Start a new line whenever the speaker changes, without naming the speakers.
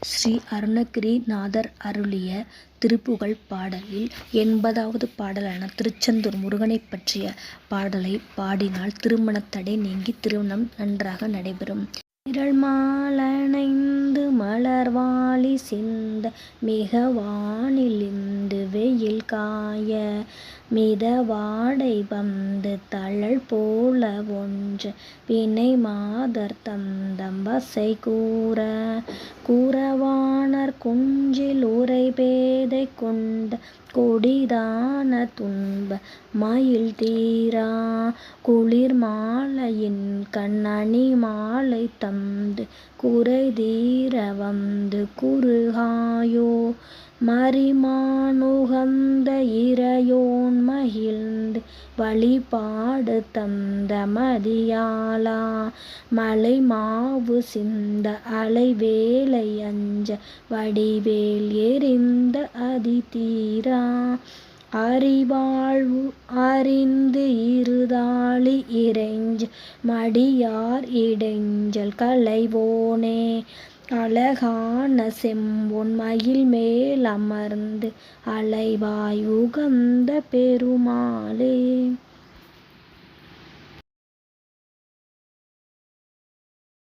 ஸ்ரீ அருணகிரிநாதர் அருளிய திருப்புகழ் பாடலில் 80வது பாடலான திருச்செந்தூர் முருகனைப் பற்றிய பாடலை பாடினால் திருமணத்தடை நீங்கி திருமணம் நன்றாக நடைபெறும். விரல்மாலணைந்து மலர்வாழி சிந்த மிக வானிலிந்து வெயில் காய மிதவாடை வந்து தழல் போல ஒன்று வினை மாதர் தந்தம் வசை கூற கூறவாணர் குஞ்சில் உரை பேதை கொண்ட கொடிதான துன்ப மயில் தீரா குளிர் மாலையின் கண்ணணி மாலை தந்து குறை தீர வந்து குறுகாயோ மரிமானுகந்த இறையோன் மகிழ்ந்து வழிபாடு தந்த மதியாளா மலை மாவு சிந்த அலை வேலை அஞ்ச வடிவேல் எறிந்த அதி தீரா அறிவாழ்வு அறிந்து இருதாளி இறைஞ்ச மடியார் இடைஞ்சல் களைவோனே அழகான செம்பொன் மயில் மேல் அமர்ந்து அலைவாய் உகந்த பெருமாளே.